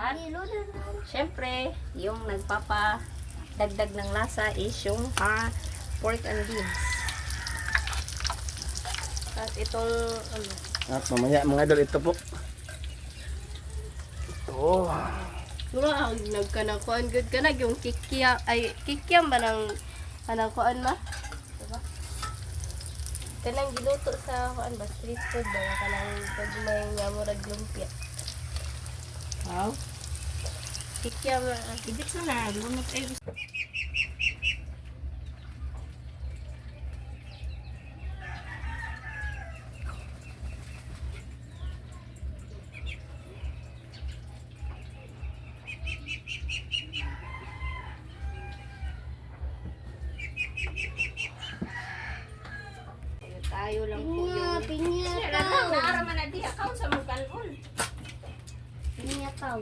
At syempre, yung nagpapadagdag ng lasa is yung pork and beans. At itong At mamaya mga idol, ito po. Ito. wow, nagkanakuan good ka na yung kikiam ba ng kuan ma? Diba? Kanang giluto sa kuan ba street food ba kanang pag may murag lumpia. Wow. Kikiam higit sa na lunot ay tayo lang po yung Pinyataw. naaraman na di account sa mga kalon. Pinyataw.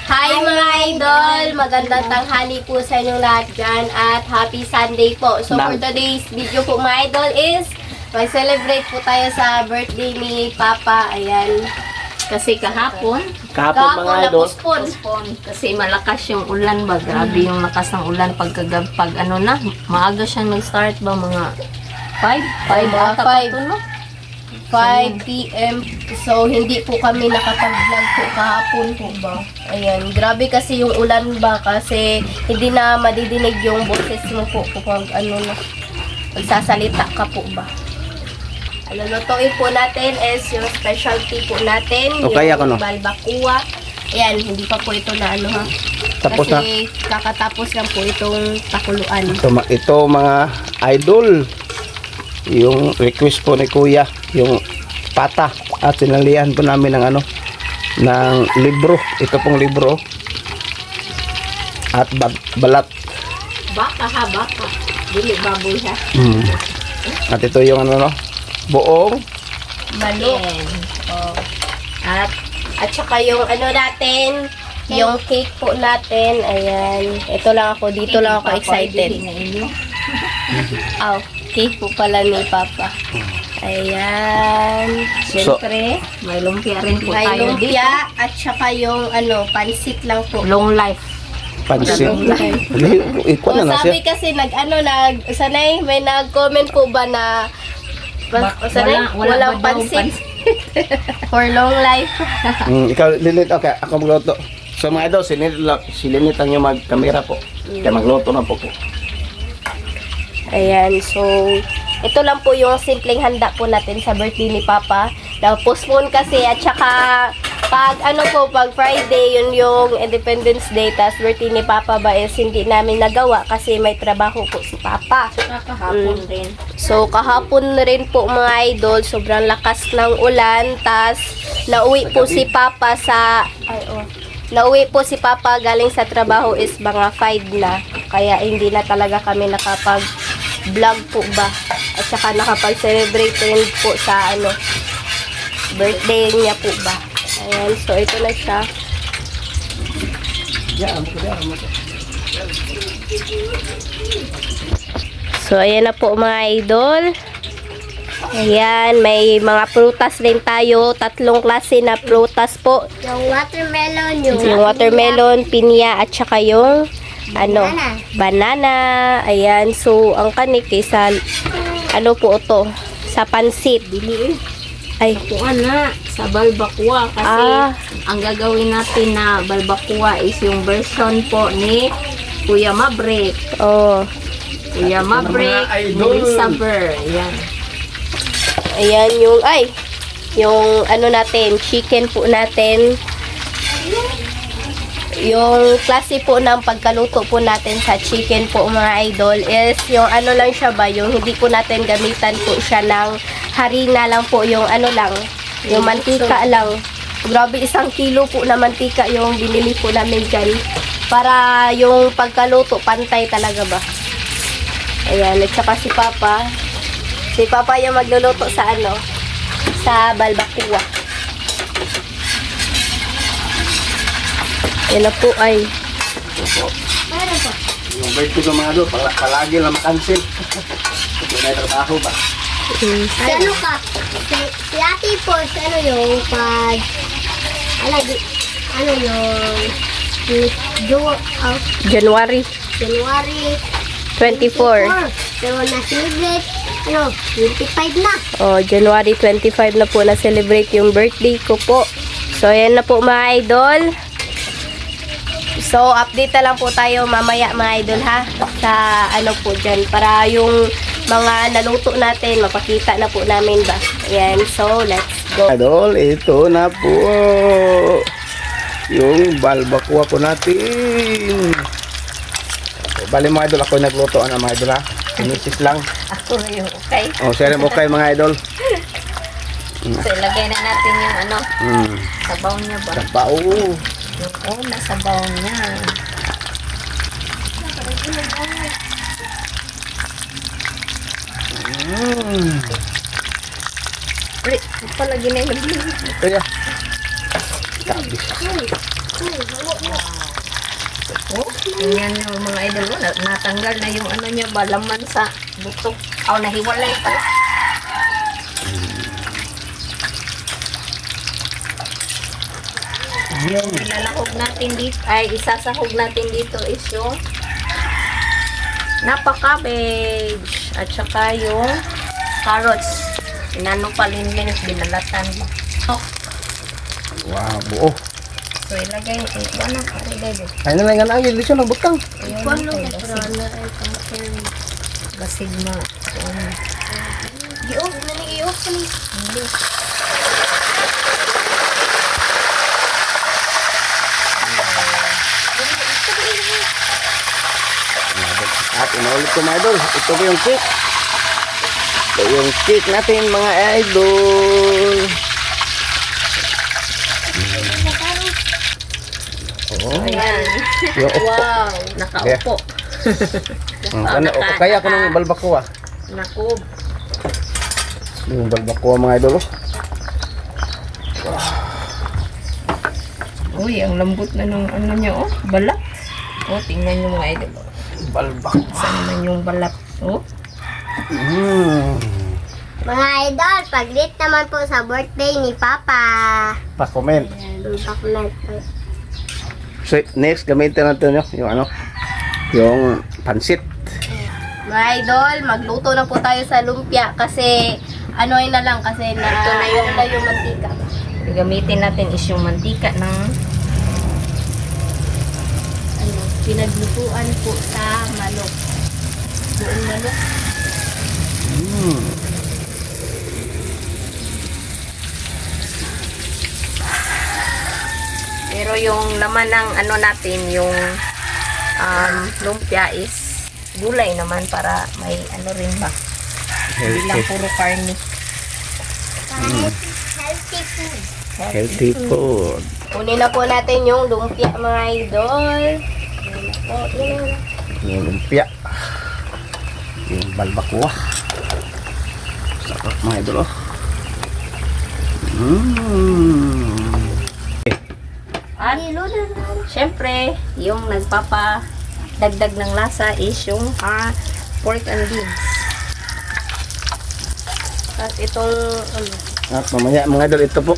Hi mga idol! Magandang tanghali po sa inyong lahat dyan at happy Sunday po. So for today's video po mga idol is mag-celebrate po tayo sa birthday ni Papa. Ayan. Kasi kahapon Kahapon mga idol. postpone. Kasi malakas yung ulan ba? Grabe yung lakas ng ulan pag ano na. Maaga siyang nag-start ba mga 5 p.m. So, hindi po kami nakapag-vlog po kahapon po ba. Ayan, grabe kasi yung ulan ba kasi hindi na madidinig yung boses mo po kapag ano na, magsasalita ka po ba. Ang lulutuin po natin is yung specialty po natin, Okay, ako, no? yung balbakua. Ayan, hindi pa po ito na ano ha. Tapos kasi kakatapos lang po itong pakuluan. Ito mga idol. Yung request po ni Kuya, yung pata. At sinalihan po namin ng ano, ng libro. Ito pong libro. At balat. Baka ha, baka. Dili baboy ha. At ito yung ano, no, buong Manok. Oh. At saka yung ano natin, yung cake po natin, ayan. Ito lang ako, dito lang ako excited. Oh, cake po pala ni Papa. Ayan. Siyempre, May lumpia rin po may tayo dito. lumpia at saka yung ano, pansit lang po. Long life. pansit. Ikaw O, na na sabi siya. kasi sanay, may nag-comment po ba na sanay, walang ba daw pansit for long life. Ikaw, Lilit, okay, ako magluto. So mga idol, silinitan nyo mag-camera po. Kaya magluto na po po. Ayan, so ito lang po yung simpleng handa po natin sa birthday ni Papa. Na-postpone kasi at saka pag Friday, yun yung Independence Day, tas birthday ni Papa ba is hindi namin nagawa kasi may trabaho po si Papa. Kahapon rin. So kahapon rin po mga idol, sobrang lakas ng ulan, tas nauwi po si Papa Nauwi po si Papa galing sa trabaho is mga 5 na. Kaya hindi na talaga kami nakapag-vlog po ba. At saka nakapag-celebrate rin po sa birthday niya po ba. Ayan, so ito na siya. So ayan na po mga idol. Ayan, may mga prutas rin tayo. 3 klase na prutas po. Yung watermelon, Yung watermelon, pinya, at saka yung banana. Ayan, so ang kanik sa po ito, sa pansit. Ay, Kuan na sa balbakwa kasi ang gagawin natin na balbakwa is yung version po ni Kuya Maverick. oh. Kuya Maverick, Saber. Yan. Ayan yung natin, chicken po natin. Yung klase po ng pagkaluto po natin sa chicken po mga idol is yung lang siya ba, yung hindi po natin gamitan po siya ng harina lang po, yung yung mantika lang. Grabe, 1 kilo po na mantika yung binili po namin dyan. Para yung pagkaluto, pantay talaga ba. Ayan, at saka si Papa. Si Papa yung magluluto sa sa balbakua. Yan na po ay. Yung birthday ko mga idol, palagi lang makansin. Kung may trabaho ba? Si ate po, yung pag Ano yung January January 24. Pero na-celebrate, 25 na. Oh, January 25 na po na-celebrate yung birthday ko po. So, ayan na po mga idol. So, update na lang po tayo mamaya mga idol ha. Sa ano po dyan. Para yung mga naluto natin, mapakita na po namin ba. Ayan, so let's go. Idol, ito na po yung balbakwa po natin. Bali mga idol, ako yung nagluto mga idol ha. Misis lang. Ako na yung okay. O, share mo kayo mga idol. So, ilagay na natin yung sabaw niya ba? Sabaw. Yung una sabaw niya. Pre, palagi na yung Kaya. Tabis. Oh, yan yung mga idol ko. Natanggal na yung ano niya ba, laman sa butok. Oh, nahiwalay pala. Yung ilalahog natin dito, ay isasahog natin dito is yung napa-cabbage at saka yung carrots. Inano pa linlin, binalatan ba. Oh, Wow, buo. so ilagay, ano, ilagay dito. Ay na lang nga dito ng butang. Ayun, Paano okay, ka basig. Basigma. So, ano. I-off na ni i-off na ni. Hindi. At inulit ko mga idol. Ito po yung cake. Ito yung cake natin mga idol. Oh. Ayan. Yung upo. Wow, nakaupo. Ano, kaya ko ng balbakwa. Naku, Yung balbakwa mga idol. uy, ang lambot na nung ano niya, oh, balat. Oh, tingnan nyo mga idol. Balbakwa. Saan naman yung balat? Oh, Mga idol, pag-date naman po sa birthday ni Papa. Pa-comment. Pakulat po. So, next gamitin natin yung ano, yung pansit. Mga idol, magluto na po tayo sa lumpia kasi ano na lang kasi na Ito na yung- ano na yung mantika. gamitin natin is yung mantika ng Ano, pinaglutuan po sa manok. Buong manok. pero yung laman ng ano natin, yung lumpia is gulay naman para may ano rin ba. Hindi lang puro karne. Healthy food. Healthy food. Kunin na po natin yung lumpia mga idol. Ayan na po, yun. Yung lumpia. Yung balbakwa. Sarap mga idol. At syempre, yung nagpapa-dagdag ng lasa is yung pork and beans. At itong ano, At mamaya mga idol, ito po.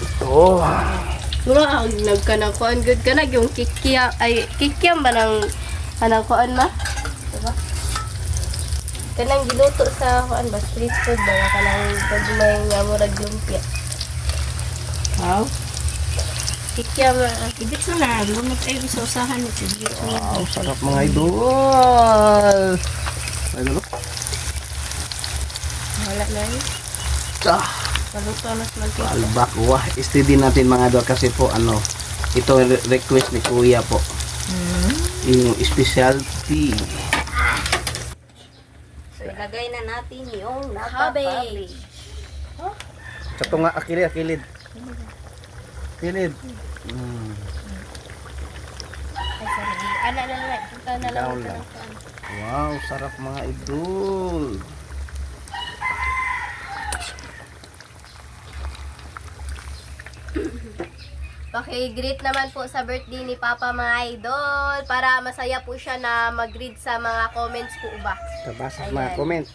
Ito. wow, nagkanakuan good ka na yung kikiam ay kikiam ba ng kanang kuan ma? Diba? Kanang giluto sa kuan ba street food ba kanang gagmay nga murag lumpia. Wow. Kikiam Ibig sa na, lumot ay sa usahan mo. Wow, sarap mga idol. Idol. wala na yun. Ah, Paluto na sa mantika. balbakwa. Istidi natin mga idol kasi po ano, ito request ni Kuya po. Yung specialty. So, ilagay na natin yung Cabbage. Ito nga, akilid. Kilid. Ay, sorry. Ana na lang. Punta na lang. Down lang. Wow, sarap mga idol. Paki-greet naman po sa birthday ni Papa mga idol para masaya po siya na mag-read sa mga comments po ba. Tabasa sa Ayan. mga comment.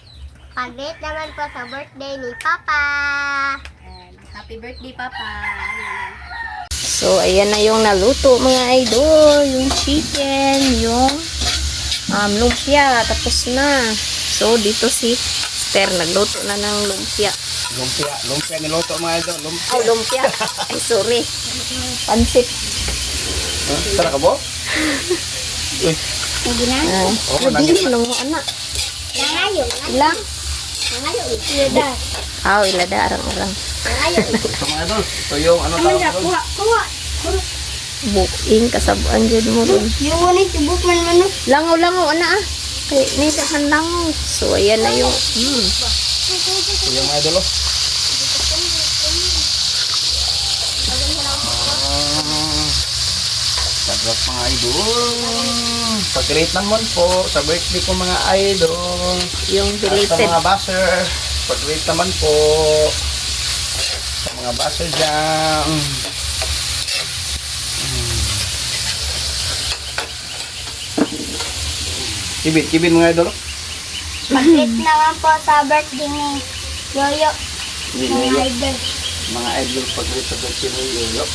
Pag-date naman po sa birthday ni Papa. Ayan. Happy birthday, Papa. So, ayan na yung naluto mga idol. Yung chicken, yung lumpia. Tapos na. So, dito si Esther nagluto na ng lumpia. Lumpia niluto mga idol. Oh, lumpia. Ay, sorry. Pansit. Tara ka bo? Uy, Hindi na. Oo, Hindi, nung anak. Nangayo. Ilang? Nangayo. Ilada. Ilada, arang-arang. Nangayo. ito mga idol. Ito yung ano tawag doon. Kuha. Buking, kasabuan dyan mo rin. Yung ulit, subok man manok. Langaw-langaw, ana ah. Kaya, nisahan langaw. So, ayan na yung, Ito yung mga idol. Sarap mga idol. Pag-rate naman po sa birthday ko mga idol. yung At sa belated. mga basher, pag-rate naman po sa mga basher dyan. Kibit mga idol. Pag-lit naman po sa birthday ni Yoyo. Mga idol. Mga idol, pag-rate sa birthday ni Yoyo.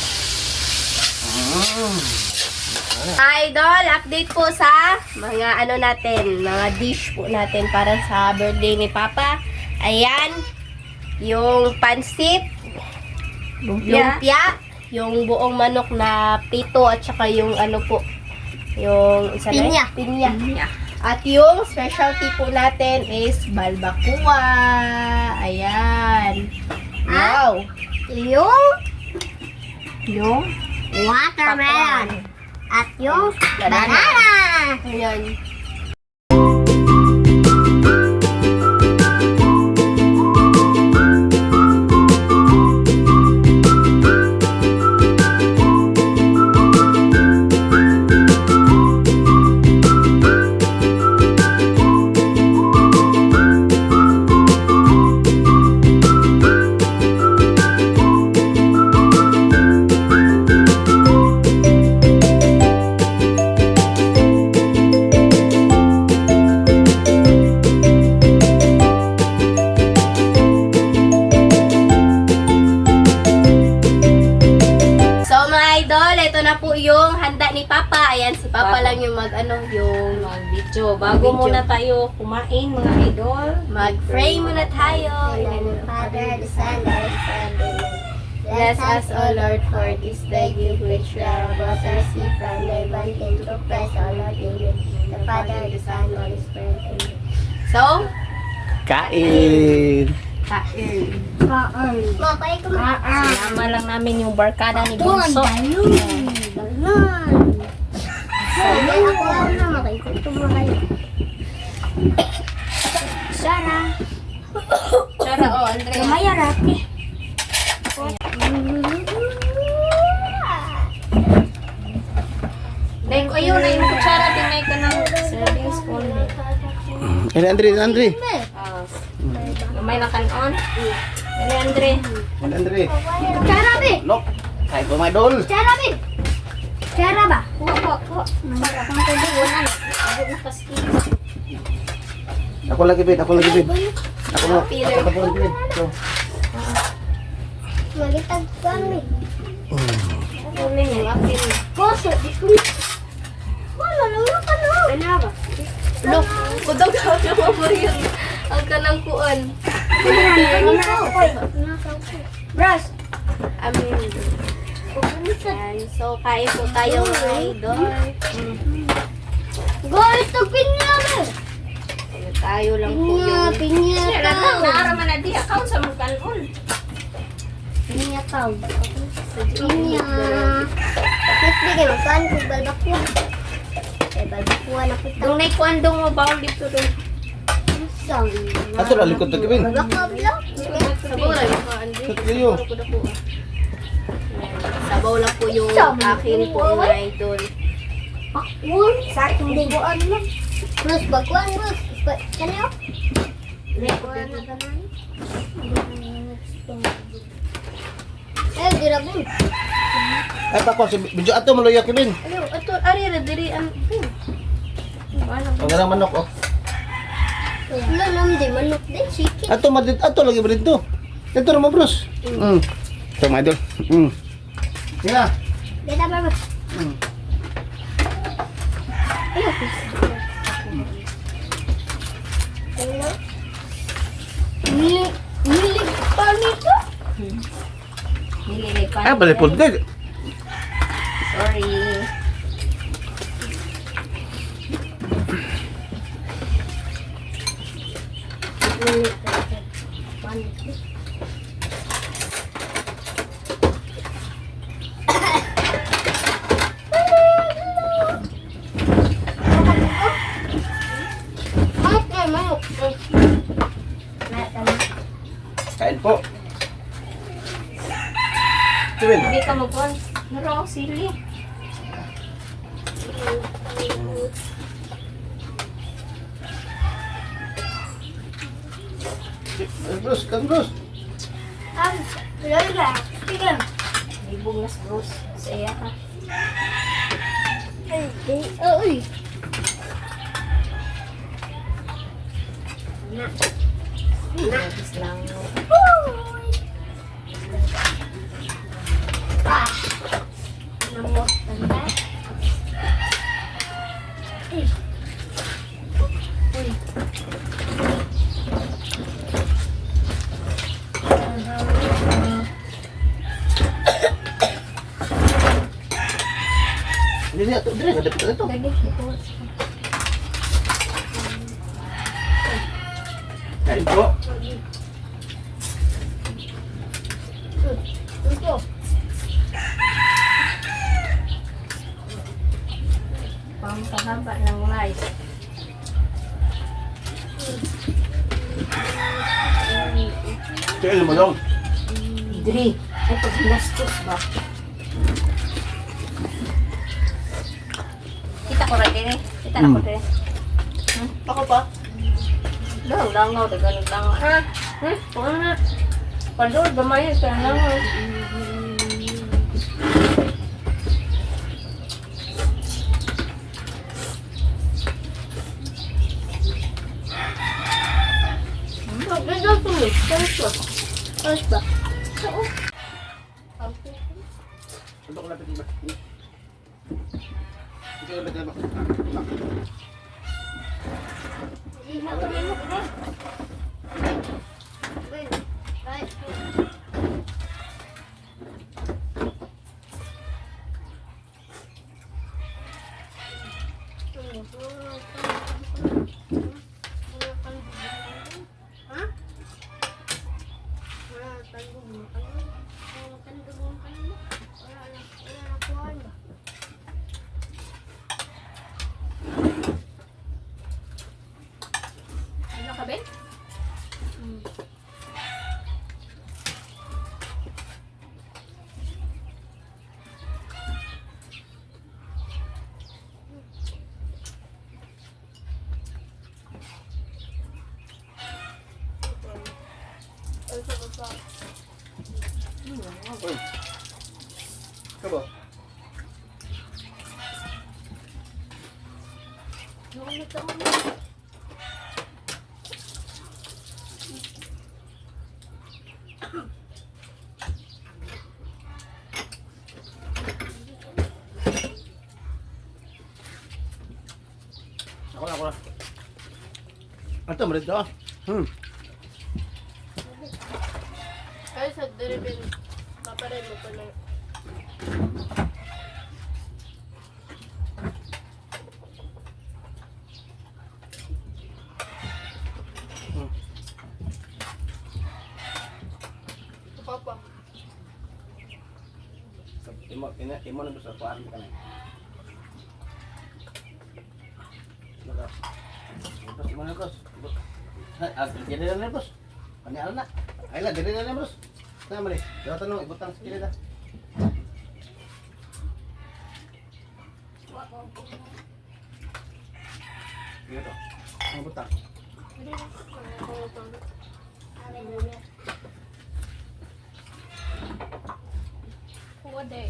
Idol, update po sa mga ano natin, mga dish po natin para sa birthday ni Papa. Ayan, yung pansit, lumpia, yung buong manok na pito at saka yung ano po, yung isa na Pinya. pinya. At yung specialty po natin is balbacoa. Ayan. Wow. Yung watermelon. At yung Banana. banana. Ayan. Ito na po yung handa ni Papa. Ayan, si Papa lang yung yung Mag-video. Bago muna tayo kumain, mga idol. mag-pray muna tayo. In the name of the Father, the Son, and the Holy Spirit. Bless us, O Lord, for this thy gift which we are about to receive from thy bounty to Christ our Lord. Amen. The Father, the Son, and the Holy Spirit. Amen. So, Kain! kain. Makay ko Sinama lang namin yung barkada ni Bunso. Sabi ako na makay ko ito makay. Sarah. Tsara, Andre. Maya rati. Dahil ko ayun na yung kutsara, tingnan ka ng serving spoon. Andre. May nakanon. Dali, Andre. Andre. Sarah be. Look. Kain po mga idol. Sarah be. Sarah ba? Kuha. Sarah kang tubuan. Abot na kaski. Ako lagi, Ben. Ako lagi. So, Magitag kami. Uli mo, apil. Koso, di ko. Wala lang ka no. Ano ba? Look, kudog ka mo yun. Ang kanang kuan. Brush. Ayan. So, kain po tayo mga idol. Go, ito pinya be. Tayo lang po yung... Pinya Sira tao. na, naaraman na di. Account sa mga kanon. Pinya tao. Pinya. Mas bigay mo kan kung balbakwa. Balbakwa na kita. Doon na ikuandong mo, bawal dito doon. Isang. ato lang likod to, Ben. Balbakwa bilo. Sabaw lang yung mga Andre. Ito kayo. Sabaw lang po yung akin po mga idol. Pakwan. Sa aking dibuan lang. Mas bakwan mo. Kanyo? Bakwan na kanan. Girabun. Ay, pa ko. Video ato, maluya ki, Ben. Ano, ito, ari, diri, Ang ganang manok, oh. Wala naman di manok din. Chicken. Ato lagi ba dito? Ito naman, bros. Ito mga idol. Sila. Beta ba ba? Milig pa nito? Nililipan. Ah, balik po din. Sorry. Kain po. Tuwin. Hindi ka mag-on. Naroon sili. Bruce, kan Bruce. Libog na sa Bruce. Sa iya ka. Uy. Nagis lang. Namot tanda. Ini dia, dia ada dapat itu. Lagi. Kain po. Ito. Pampahaba ng rice. Kain mo dong. Idri. Ito ginastos ba? Kita ko rin eh. Kita na ko rin. Ako pa. Langaw, daganong langaw. Kung na. Padod, gamay ka langaw. Ganda ito eh. Taas ba? Taas ba? Oo. Untuk lapit iba. Ito lapit iba. Ano ka, Ben? Coba. Ako na. Ito, malit ka. Ay, sa diribin. Paparin mo pa ng... Papa. Imo na sa kuan ka na. Bos, mana bos? Jadi na bos. Kanya na. Ay la, diri na bos. Na mali. Daw tanong ibutang sa kilid. Dito. Ang butang. Kuwade.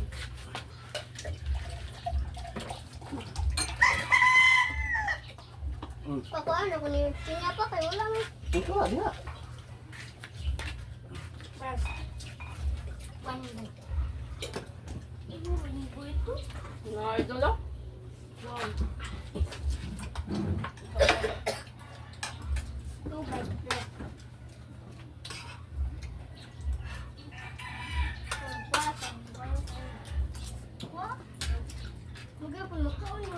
Pakuan ako ni Pinya pa kay wala mo. Ito dia. Kuan ba? Mga idol ah. Tubig. Magapon mo kaon mo.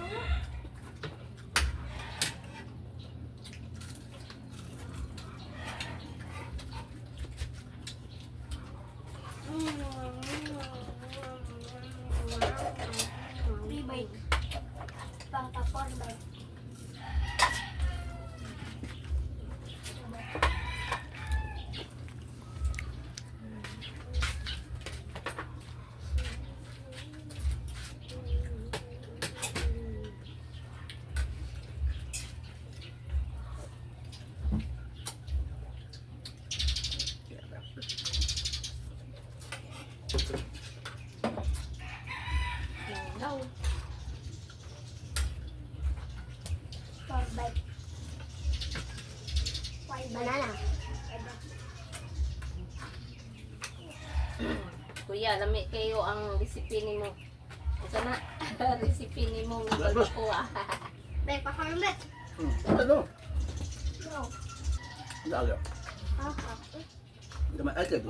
Tibay. Pangkapon ba? Daw. Torbay. Banana. Kuya, lami kayo ang recipe ni mo. Ito na, recipe ni mo ng barbacoa. Bay pa kami bet. Ano? Go. Lalo. Ah, Naman ay kayo.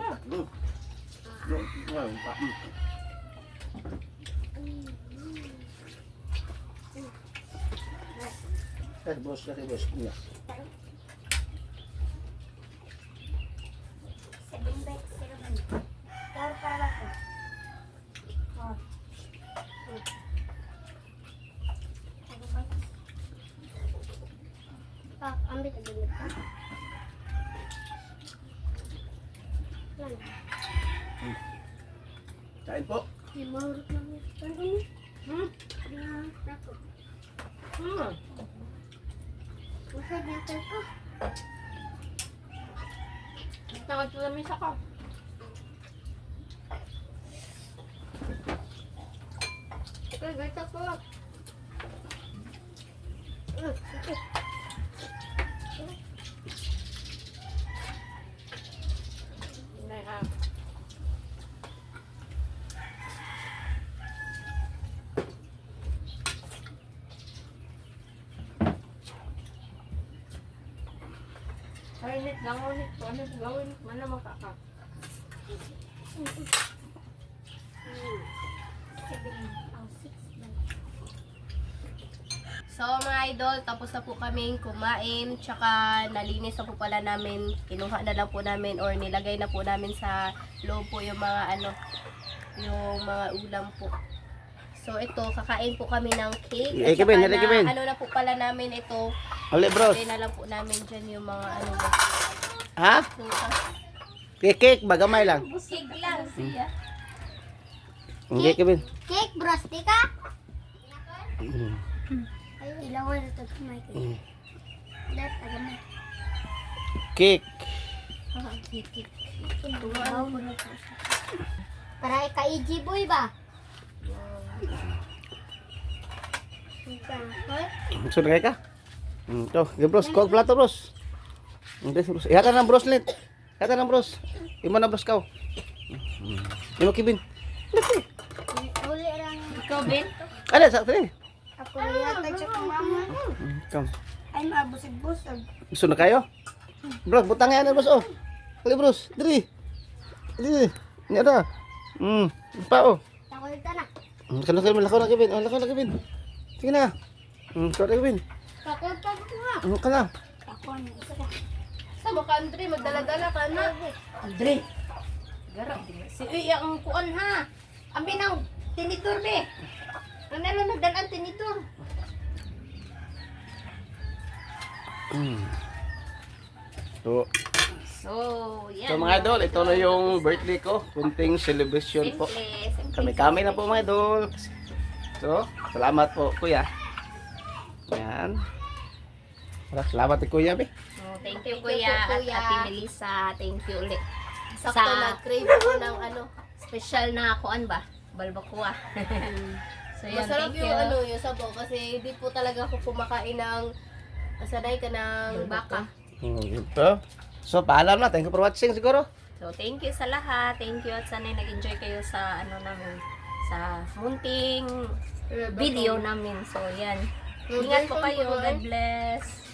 Bos, bos. Iya. 7 bet 7. Dar para ko. Oh. Pak, ambil tadi ka. Lan, Kain po. di mahurut lang yun. Kan ini? Nah, takut. Masa dia ko? Tawag sa lamisa ko. Okay, gata ko. Okay. Nay, ah. Ay, nit lang ulit. Ano gawin? Mana makaka? 7 or 6 bet. So mga idol, tapos na po kaming kumain, tsaka nalinis na po pala namin, kinuha na lang po namin or nilagay na po namin sa loob po yung mga yung mga ulam po. So ito, kakain po kami ng cake. Eh, Kevin, saka Kevin. ano na po pala namin ito, Oli, bros. lagay na lang po namin dyan yung mga Ha? prutas. Cake, bagamay lang. Busig lang siya. Hindi, Kevin. Cake bros, di ka? Ay, ilawan ito kumay ko. Dahil tagamay. Cake. Para ka-EG boy ba? Gusto na ka? Ito, bros. Kuha plato, bros. Hindi, bros. Ihatan ng bros, Lit. Ihatan ng bros. Imo na, bros, kaw. Imo, Kevin. Uli lang. Ikaw, Ben? Ano, sa atin. Ako lihat ka siya kung mama. Come. Ay, mabusig-busog. Gusto na kayo? Bros, butang yan, bros, oh. Kali, bros. Diri. Diri. Ini ada. Pa, oh. Ako dito na. Lako na, Kevin. Oh, lako na, Kevin. Sige na. Kau na, Kevin. Kakot nga. Ka na. Ako na. Isa ka. Sa mo ka, Andre, magdala-dala ka na. Andre. Garap. Si Uy, ang kuan ha. Ambi ng tinitor be. Ano na nagdalaan tinitor? So, yan. so mga idol, ito na yung birthday ko. Kunting celebration po. Simple. Kami na po mga idol. So, salamat po kuya. Yan. Salamat kay kuya, be. Oh, thank you, Thank you Kuya. po, At Kuya. Ate Melissa. Thank you ulit. Sakto Sa- nag-crave ako ng Special na kuan ba? Balbacoa. So, yan, Masarap thank yung you. yung sabaw kasi hindi po talaga ako kumakain ng sanay ka ng Baka. baka. Ito. So, paalam na. Thank you for watching siguro. So, thank you sa lahat. Thank you at sana'y nag-enjoy kayo sa ano namin, sa munting video namin. So, yan. Ingat po kayo. God bless.